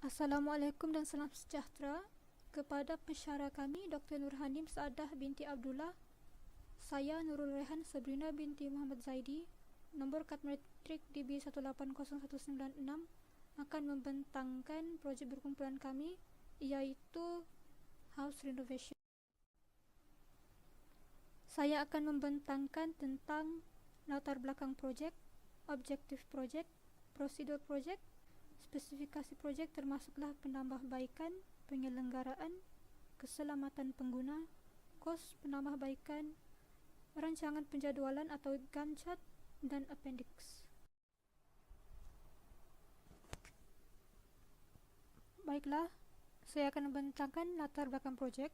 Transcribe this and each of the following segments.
Assalamualaikum dan salam sejahtera kepada pensyarah kami Dr. Nurhanim Saadah binti Abdullah. Saya Nurul Rehan Sabrina binti Muhammad Zaidi, nombor kad matrik DB180196, akan membentangkan projek berkumpulan kami, iaitu House Renovation. Saya akan membentangkan tentang latar belakang projek, objektif projek, prosedur projek, spesifikasi projek termasuklah penambahbaikan, penyelenggaraan, keselamatan pengguna, kos penambahbaikan, rancangan penjadualan atau Gantt chart, dan appendix. Baiklah, saya akan membentangkan latar belakang projek.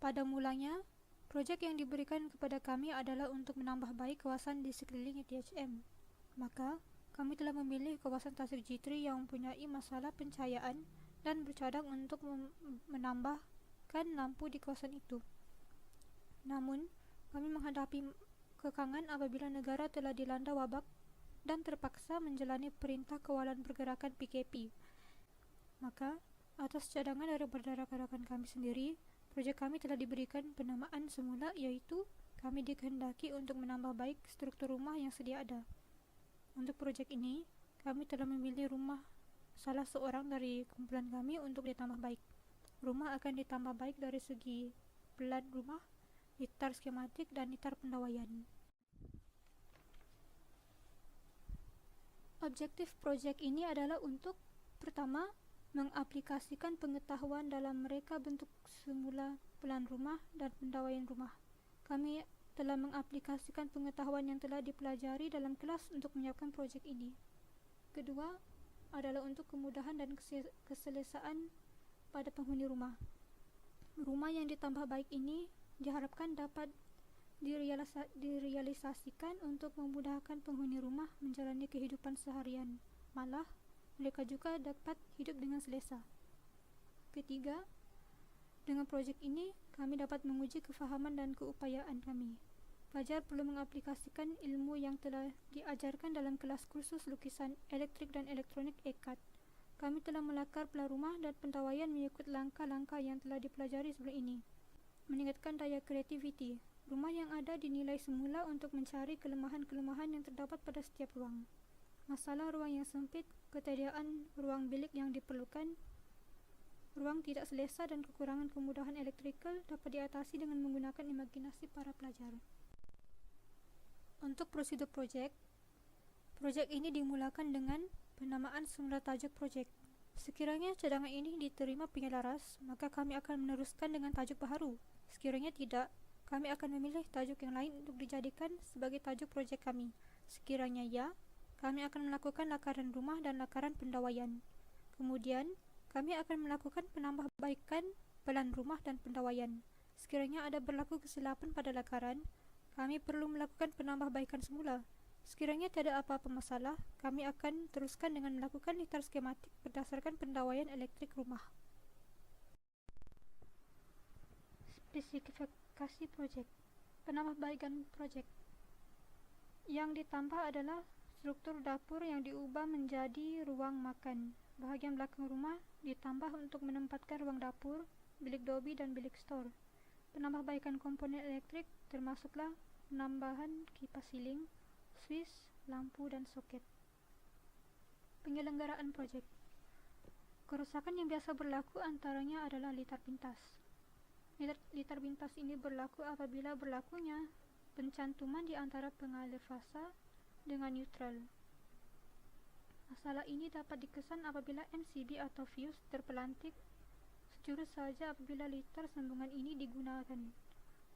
Pada mulanya, projek yang diberikan kepada kami adalah untuk menambah baik kawasan di sekeliling THM. Maka, kami telah memilih kawasan Tasik G3 yang mempunyai masalah pencahayaan dan bercadang untuk menambahkan lampu di kawasan itu. Namun, kami menghadapi kekangan apabila negara telah dilanda wabak dan terpaksa menjalani perintah kawalan pergerakan PKP. Maka, atas cadangan dari rakan-rakan kami sendiri, projek kami telah diberikan penamaan semula, iaitu kami dikehendaki untuk menambah baik struktur rumah yang sedia ada. Untuk projek ini, kami telah memilih rumah salah seorang dari kumpulan kami untuk ditambah baik. Rumah akan ditambah baik dari segi plan rumah, litar skematik, dan litar pendawaian. Objektif projek ini adalah untuk, pertama, mengaplikasikan pengetahuan dalam mereka bentuk semula plan rumah dan pendawaian rumah. Kami telah mengaplikasikan pengetahuan yang telah dipelajari dalam kelas untuk menyiapkan projek ini. Kedua, adalah untuk kemudahan dan keselesaan pada penghuni rumah. Rumah yang ditambah baik ini diharapkan dapat direalisasikan untuk memudahkan penghuni rumah menjalani kehidupan seharian. Malah, mereka juga dapat hidup dengan selesa. Ketiga, dengan projek ini, kami dapat menguji kefahaman dan keupayaan kami. Pelajar perlu mengaplikasikan ilmu yang telah diajarkan dalam kelas kursus lukisan elektrik dan elektronik EKAT. Kami telah melakar plan rumah dan pendawaian mengikut langkah-langkah yang telah dipelajari sebelum ini. Meningkatkan daya kreativiti. Rumah yang ada dinilai semula untuk mencari kelemahan-kelemahan yang terdapat pada setiap ruang. Masalah ruang yang sempit, ketiadaan ruang bilik yang diperlukan, ruang tidak selesa, dan kekurangan kemudahan elektrikal dapat diatasi dengan menggunakan imajinasi para pelajar. Untuk prosedur projek ini dimulakan dengan penamaan semula tajuk projek. Sekiranya cadangan ini diterima penyelaras, maka kami akan meneruskan dengan tajuk baharu. Sekiranya tidak, kami akan memilih tajuk yang lain untuk dijadikan sebagai tajuk projek kami. Sekiranya ya, kami akan melakukan lakaran rumah dan lakaran pendawaian. Kemudian, kami akan melakukan penambahbaikan plan rumah dan pendawaian. Sekiranya ada berlaku kesilapan pada lakaran, kami perlu melakukan penambahbaikan semula. Sekiranya tidak apa-apa masalah, kami akan teruskan dengan melakukan litar skematik berdasarkan pendawaian elektrik rumah. Spesifikasi projek. Penambahbaikan projek yang ditambah adalah struktur dapur yang diubah menjadi ruang makan. Bahagian belakang rumah ditambah untuk menempatkan ruang dapur, bilik dobi, dan bilik stor. Penambahbaikan komponen elektrik termasuklah penambahan kipas siling, switch, lampu, dan soket. Penyelenggaraan projek. Kerusakan yang biasa berlaku antaranya adalah litar pintas. Litar pintas ini berlaku apabila berlakunya pencantuman di antara pengalir fasa dengan neutral. Masalah ini dapat dikesan apabila MCB atau fuse terpelantik sejurus saja apabila litar sambungan ini digunakan.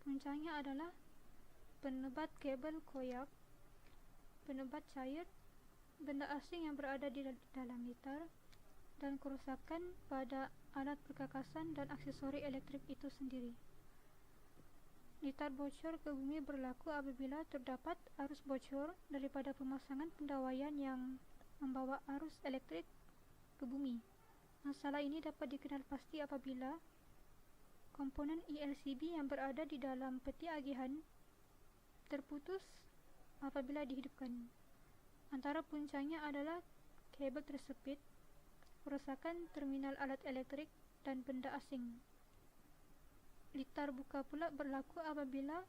Puncanya adalah penebat kabel koyak, penebat cair, benda asing yang berada di dalam litar, dan kerusakan pada alat perkakasan dan aksesori elektrik itu sendiri. Litar bocor ke bumi berlaku apabila terdapat arus bocor daripada pemasangan pendawaian yang membawa arus elektrik ke bumi. Masalah ini dapat dikenal pasti apabila komponen ELCB yang berada di dalam peti agihan terputus apabila dihidupkan. Antara puncanya adalah kabel tersepit, kerusakan terminal alat elektrik, dan benda asing. Litar buka pula berlaku apabila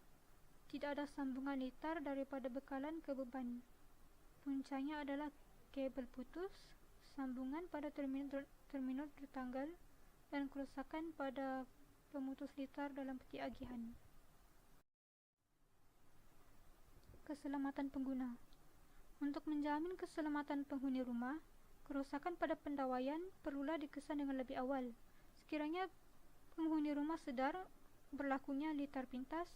tidak ada sambungan litar daripada bekalan ke beban. Puncanya adalah kabel putus, sambungan pada terminal tertanggal, dan kerusakan pada pemutus litar dalam peti agihan. Keselamatan pengguna. Untuk menjamin keselamatan penghuni rumah, kerusakan pada pendawaian perlulah dikesan dengan lebih awal. Sekiranya penghuni rumah sedar berlakunya litar pintas,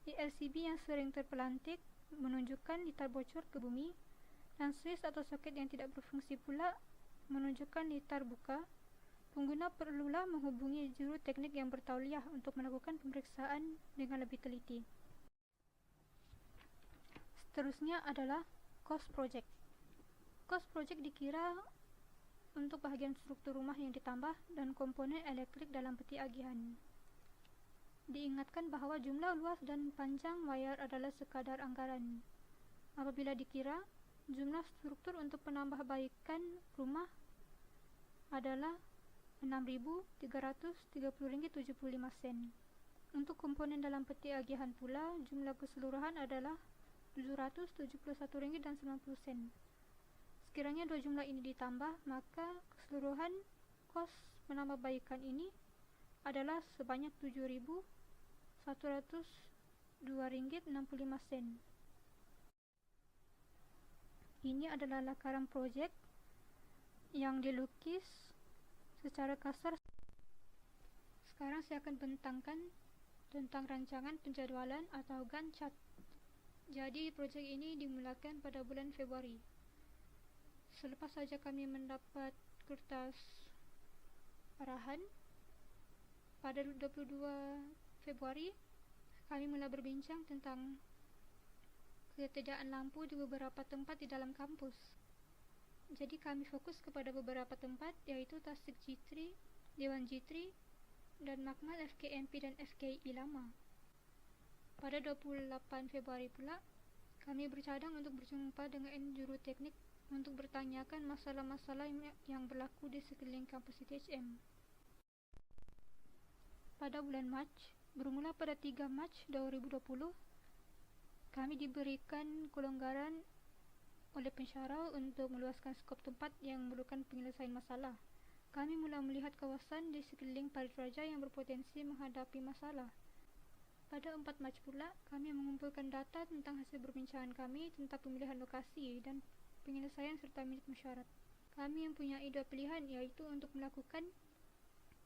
LCB yang sering terpelantik menunjukkan litar bocor ke bumi, dan switch atau soket yang tidak berfungsi pula menunjukkan litar buka, pengguna perlulah menghubungi juru teknik yang bertauliah untuk melakukan pemeriksaan dengan lebih teliti. Seterusnya adalah cost project. Cost project dikira untuk bahagian struktur rumah yang ditambah dan komponen elektrik dalam peti agihan. Diingatkan bahawa jumlah luas dan panjang wayar adalah sekadar anggaran. Apabila dikira, jumlah struktur untuk penambahbaikan rumah adalah Rp6.330.75. Untuk komponen dalam peti agihan pula, jumlah keseluruhan adalah Rp771.90. Sekiranya dua jumlah ini ditambah, maka keseluruhan kos penambahbaikan ini adalah sebanyak Rp7.102.65. Ini adalah lakaran projek yang dilukis secara kasar. Sekarang saya akan bentangkan tentang rancangan penjadwalan atau Gantt chart. Jadi projek ini dimulakan pada bulan Februari. Selepas saja kami mendapat kertas arahan, pada 22 Februari kami mula berbincang tentang ketiadaan lampu di beberapa tempat di dalam kampus. Jadi kami fokus kepada beberapa tempat, yaitu Tasik G3, Dewan G3, dan Makmal FKMP dan FKI lama. Pada 28 Februari pula, kami bercadang untuk berjumpa dengan juru teknik untuk bertanyakan masalah-masalah yang berlaku di sekeliling kampus ITHM. Pada bulan Mac, bermula pada 3 Mac 2020, kami diberikan kelonggaran oleh pensyarah untuk meluaskan skop tempat yang memerlukan penyelesaian masalah. Kami mula melihat kawasan di sekeliling Parit Raja yang berpotensi menghadapi masalah. Pada 4 Mac pula, kami mengumpulkan data tentang hasil perbincangan kami tentang pemilihan lokasi dan penyelesaian serta minit mesyuarat. Kami mempunyai dua pilihan, iaitu untuk melakukan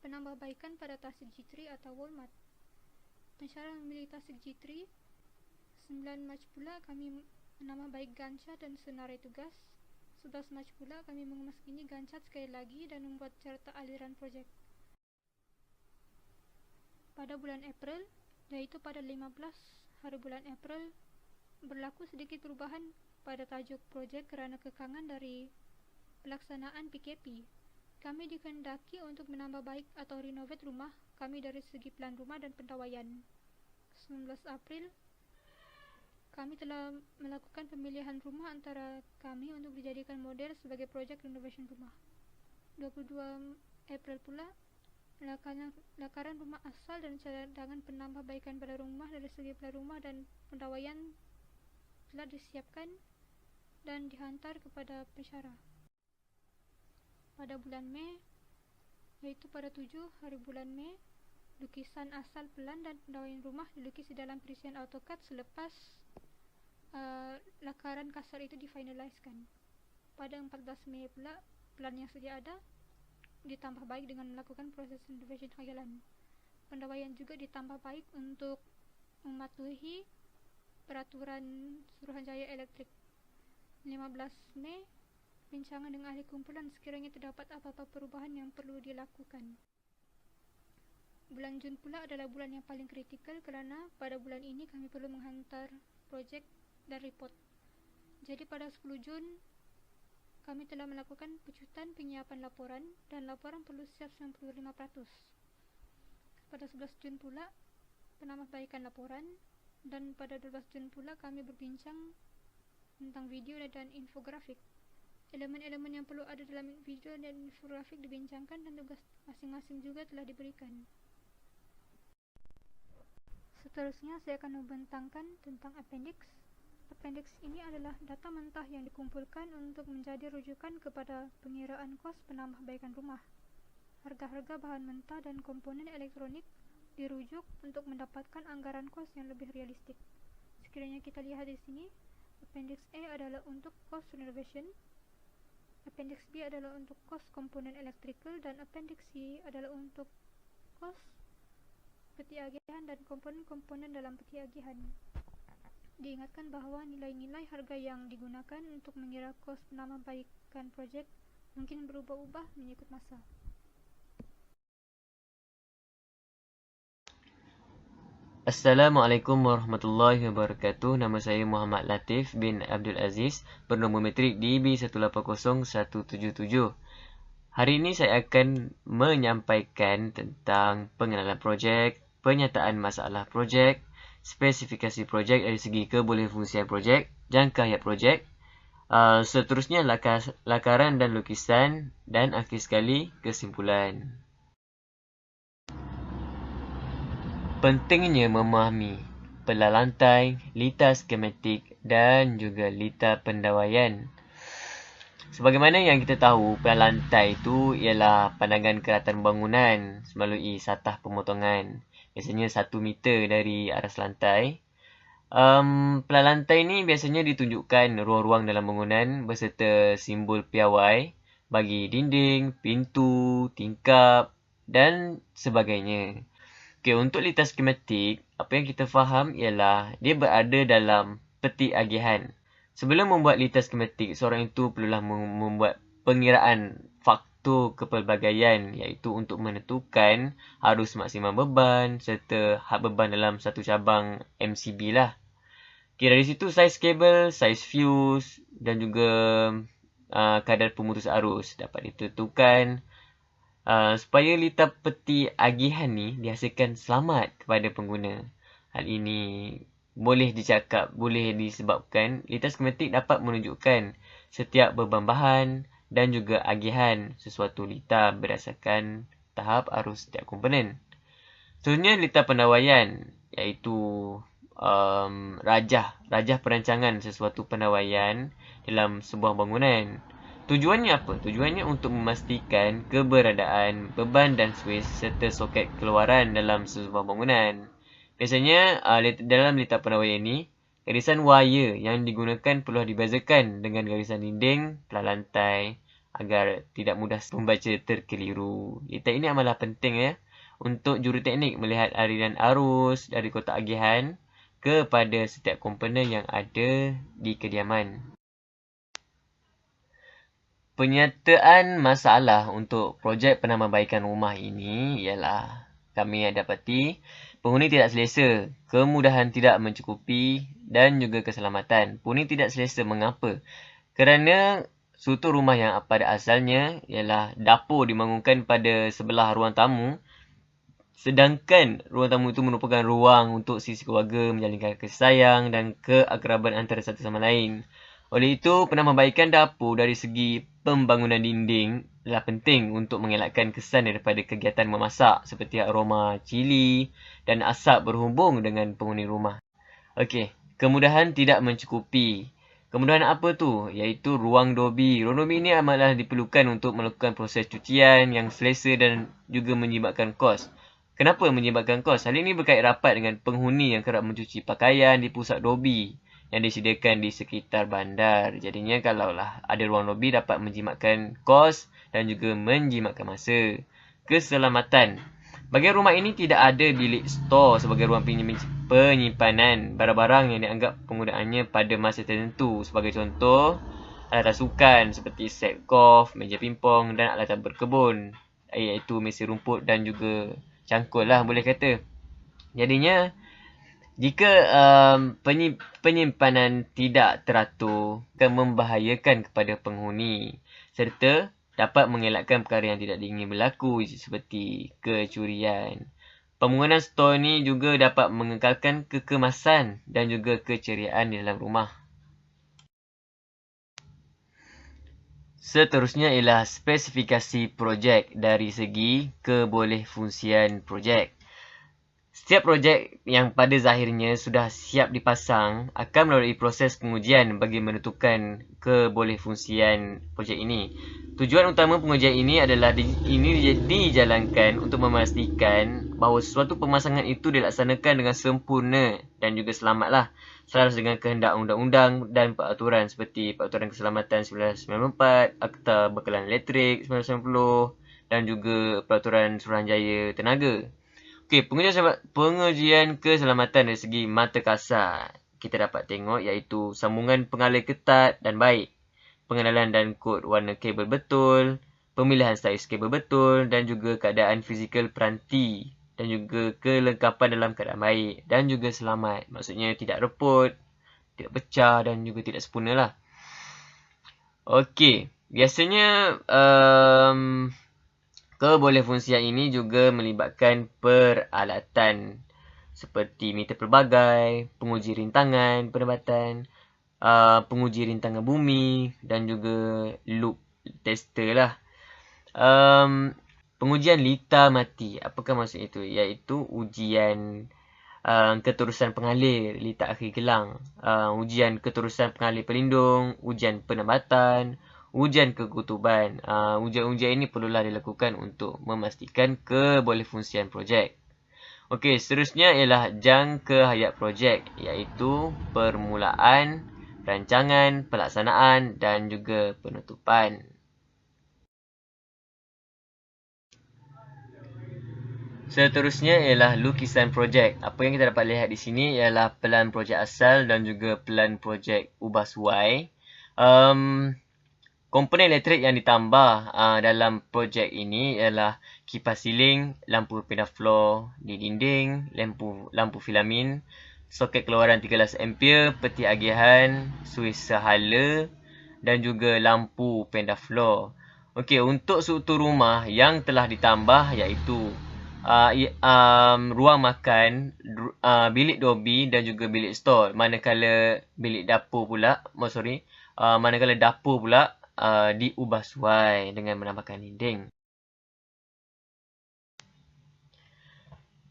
penambahbaikan pada Tasik G3 atau Walmart. Pensyarah memilih Tasik G3. 9 Mac pula kami menambahbaik Gantt chart dan senarai tugas. 11 Mac pula kami mengemas Gantt chart sekali lagi dan membuat carta aliran projek. Pada bulan April, yaitu pada 15 hari bulan April, berlaku sedikit perubahan pada tajuk projek kerana kekangan dari pelaksanaan PKP. Kami dikehendaki untuk menambah baik atau renovate rumah kami dari segi plan rumah dan pentawaian. 19 April, kami telah melakukan pemilihan rumah antara kami untuk dijadikan model sebagai projek renovation rumah. 22 April pula, lakaran rumah asal dan cadangan penambahbaikan pada rumah dari segi plan rumah dan pentawaian telah disiapkan dan dihantar kepada pensyarah. Pada bulan Mei, yaitu pada 7 hari bulan Mei, lukisan asal pelan dan pendawaian rumah dilukis di dalam perisian AutoCAD selepas lakaran kasar itu difinaliskan. Pada 14 Mei pula, plan yang sedia ada ditambah baik dengan melakukan proses renovation khayalan. Pendawaian juga ditambah baik untuk mematuhi peraturan Suruhanjaya Elektrik. 15 Mei, bincangan dengan ahli kumpulan sekiranya terdapat apa-apa perubahan yang perlu dilakukan. Bulan Jun pula adalah bulan yang paling kritikal kerana pada bulan ini kami perlu menghantar projek dan report. Jadi pada 10 Jun, kami telah melakukan pecutan penyiapan laporan dan laporan perlu siap 95%. Pada 11 Jun pula, penambahbaikan laporan, dan pada 12 Jun pula kami berbincang tentang video dan infografik. Elemen-elemen yang perlu ada dalam video dan infografik dibincangkan dan tugas masing-masing juga telah diberikan. Seterusnya saya akan membentangkan tentang appendix. Appendix ini adalah data mentah yang dikumpulkan untuk menjadi rujukan kepada pengiraan kos penambahbaikan rumah. Harga-harga bahan mentah dan komponen elektronik dirujuk untuk mendapatkan anggaran kos yang lebih realistik. Sekiranya kita lihat di sini, Appendix A adalah untuk cost renovation, Appendix B adalah untuk kos komponen electrical, dan Appendix C adalah untuk kos peti agihan dan komponen-komponen dalam peti agihan. Diingatkan bahawa nilai-nilai harga yang digunakan untuk mengira kos penambahbaikan projek mungkin berubah-ubah mengikut masa. Assalamualaikum warahmatullahi wabarakatuh. Nama saya Muhammad Latif bin Abdul Aziz, bernombor metrik DB180177. Hari ini saya akan menyampaikan tentang pengenalan projek, penyataan masalah projek, spesifikasi projek dari segi kebolehanfungsian projek, jangka hayat projek, seterusnya lakaran dan lukisan, dan akhir sekali kesimpulan. Pentingnya memahami pelah lantai, lita skematik dan juga lita pendawaian. Sebagaimana yang kita tahu, pelah lantai itu ialah pandangan keratan bangunan melalui satah pemotongan. Biasanya 1 meter dari aras lantai. Pelah lantai ini biasanya ditunjukkan ruang-ruang dalam bangunan beserta simbol piawai bagi dinding, pintu, tingkap dan sebagainya. Okay, untuk lita skematik, apa yang kita faham ialah dia berada dalam peti agihan. Sebelum membuat lita skematik, seorang itu perlulah membuat pengiraan faktor kepelbagaian, iaitu untuk menentukan arus maksimum beban serta had beban dalam satu cabang MCB lah. Okay, dari situ saiz kabel, saiz fuse dan juga kadar pemutus arus dapat ditentukan supaya lita peti agihan ni dihasilkan selamat kepada pengguna. Hal ini boleh disebabkan lita skematik dapat menunjukkan setiap beban bahan dan juga agihan sesuatu lita berdasarkan tahap arus setiap komponen. Seterusnya lita pendawaian, iaitu rajah perancangan sesuatu pendawaian dalam sebuah bangunan. Tujuannya apa? Tujuannya untuk memastikan keberadaan beban dan suis serta soket keluaran dalam sebuah bangunan. Biasanya dalam lita pendawaian ini, garisan wire yang digunakan perlu dibezakan dengan garisan dinding, pelah lantai agar tidak mudah pembaca terkeliru. Lita ini amalah penting ya untuk juruteknik melihat aliran arus dari kotak agihan kepada setiap komponen yang ada di kediaman. Penyataan masalah untuk projek penambahbaikan rumah ini ialah kami dapati penghuni tidak selesa, kemudahan tidak mencukupi dan juga keselamatan. Penghuni tidak selesa mengapa? Kerana struktur rumah yang pada asalnya ialah dapur dibangunkan pada sebelah ruang tamu, sedangkan ruang tamu itu merupakan ruang untuk sisi keluarga menjalinkan kasih sayang dan keakraban antara satu sama lain. Oleh itu, penambahbaikan dapur dari segi pembangunan dinding adalah penting untuk mengelakkan kesan daripada kegiatan memasak seperti aroma cili dan asap berhubung dengan penghuni rumah. Okey, kemudahan tidak mencukupi. Kemudahan apa tu? Iaitu ruang dobi. Ruang dobi ini amatlah diperlukan untuk melakukan proses cucian yang selesa dan juga menyebabkan kos. Kenapa menyebabkan kos? Hal ini berkait rapat dengan penghuni yang kerap mencuci pakaian di pusat dobi yang disediakan di sekitar bandar. Jadinya kalaulah ada ruang lobi dapat menjimatkan kos dan juga menjimatkan masa. Keselamatan. Bagi rumah ini tidak ada bilik store sebagai ruang penyimpanan barang-barang yang dianggap penggunaannya pada masa tertentu. Sebagai contoh, alat sukan seperti set golf, meja pingpong dan alatan berkebun, iaitu mesin rumput dan juga cangkul lah boleh kata. Jadinya jika penyimpanan tidak teratur akan membahayakan kepada penghuni serta dapat mengelakkan perkara yang tidak diingin berlaku seperti kecurian. Pembangunan stor ini juga dapat mengekalkan kekemasan dan juga keceriaan di dalam rumah. Seterusnya ialah spesifikasi projek dari segi kebolehfungsian projek. Setiap projek yang pada zahirnya sudah siap dipasang akan melalui proses pengujian bagi menentukan kebolehfungsian projek ini. Tujuan utama pengujian ini adalah dijalankan untuk memastikan bahawa suatu pemasangan itu dilaksanakan dengan sempurna dan juga selamatlah selaras dengan kehendak undang-undang dan peraturan seperti Peraturan Keselamatan 1994, Akta Bekalan Elektrik 1990 dan juga Peraturan Suruhanjaya Tenaga. Okey, pengujian keselamatan dari segi mata kasar kita dapat tengok iaitu sambungan pengalir ketat dan baik, pengenalan dan kod warna kabel betul, pemilihan saiz kabel betul dan juga keadaan fizikal peranti dan juga kelengkapan dalam keadaan baik dan juga selamat. Maksudnya tidak reput, tidak pecah dan juga tidak sempurna lah. Okey, biasanya kebolehfungsian ini juga melibatkan peralatan seperti meter pelbagai, penguji rintangan penebatan, penguji rintangan bumi dan juga loop tester lah. Pengujian litar mati. Apakah maksud itu? Iaitu ujian keterusan pengalir litar akhir gelang, ujian keterusan pengalir pelindung, ujian penambatan, ujian kekutuban. Ujian-ujian ini perlulah dilakukan untuk memastikan kebolehfungsian projek. Okey, seterusnya ialah jangka hayat projek iaitu permulaan, rancangan, pelaksanaan dan juga penutupan. Seterusnya ialah lukisan projek. Apa yang kita dapat lihat di sini ialah pelan projek asal dan juga pelan projek ubah suai. Komponen elektrik yang ditambah dalam projek ini ialah kipas siling, lampu pindah floor di dinding, lampu filamin, soket keluaran 13 ampere, peti agihan, suis sehala dan juga lampu pindah floor. Okey, untuk struktur rumah yang telah ditambah iaitu ruang makan, bilik dobi dan juga bilik store. Manakala bilik dapur pula, manakala dapur pula diubah suai dengan menambahkan dinding.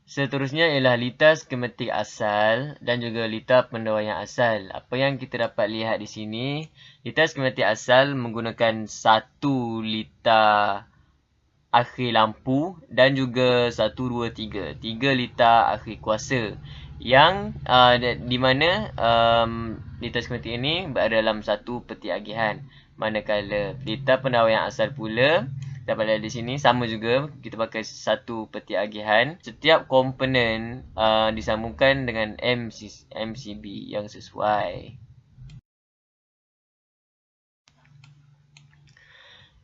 Seterusnya ialah litar skematik asal dan juga litar pendawaian asal. Apa yang kita dapat lihat di sini, litar skematik asal menggunakan 1 litar akhir lampu dan juga 1, 2, 3. 3 litar akhir kuasa. Yang di mana litar skematik ini berada dalam satu peti agihan. Manakala litar pendawaian asal pula dapat lihat di sini sama juga, kita pakai satu peti agihan. Setiap komponen disambungkan dengan MCB yang sesuai.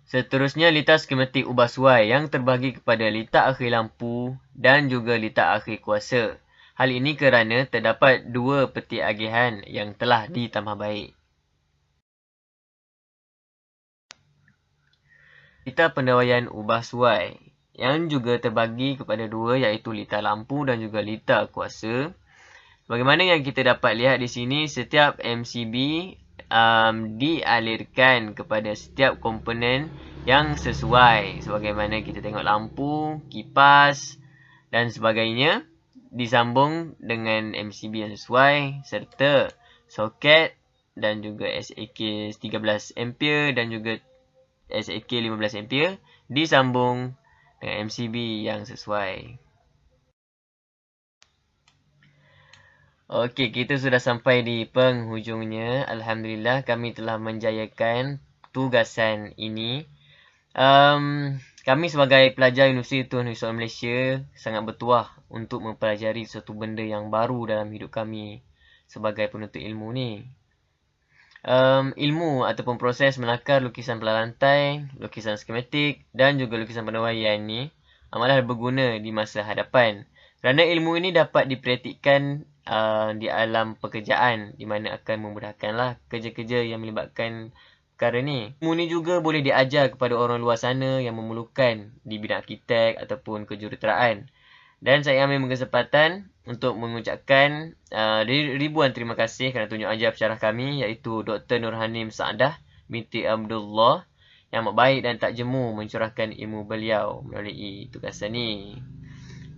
Seterusnya litar skematik ubah suai yang terbahagi kepada litar akhir lampu dan juga litar akhir kuasa. Hal ini kerana terdapat 2 peti agihan yang telah ditambah baik. Litar pendawaian ubah suai yang juga terbagi kepada 2 iaitu litar lampu dan juga litar kuasa. Bagaimana yang kita dapat lihat di sini, setiap MCB dialirkan kepada setiap komponen yang sesuai. Sebagaimana kita tengok lampu, kipas dan sebagainya disambung dengan MCB yang sesuai serta soket dan juga SAK 13 ampere dan juga SAK 15 ampere disambung dengan MCB yang sesuai. Okey, kita sudah sampai di penghujungnya. Alhamdulillah kami telah menjayakan tugasan ini. Kami sebagai pelajar Universiti Tun Hussein Malaysia sangat bertuah untuk mempelajari suatu benda yang baru dalam hidup kami sebagai penuntut ilmu ni. Ilmu ataupun proses melakar lukisan pelan lantai, lukisan skematik dan juga lukisan pendawaian ni amatlah berguna di masa hadapan. Kerana ilmu ini dapat dipraktikkan di alam pekerjaan di mana akan memudahkanlah kerja-kerja yang melibatkan perkara ni. Ilmu ni juga boleh diajar kepada orang luar sana yang memerlukan di bidang arkitek ataupun kejuruteraan. Dan saya ambil kesempatan untuk mengucapkan ribuan terima kasih kerana tunjuk ajar pensyarah kami iaitu Dr. Nurhanim Saadah binti Abdullah yang amat baik dan tak jemu mencurahkan ilmu beliau melalui tugasan ni.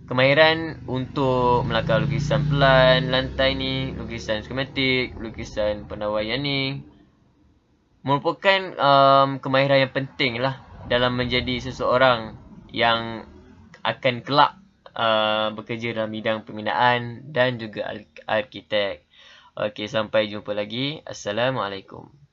Kemahiran untuk melakar lukisan pelan lantai ni, lukisan skematik, lukisan pendawaian ni merupakan kemahiran yang penting lah dalam menjadi seseorang yang akan kelak bekerja dalam bidang pembinaan dan juga arkitek. Okey, sampai jumpa lagi. Assalamualaikum.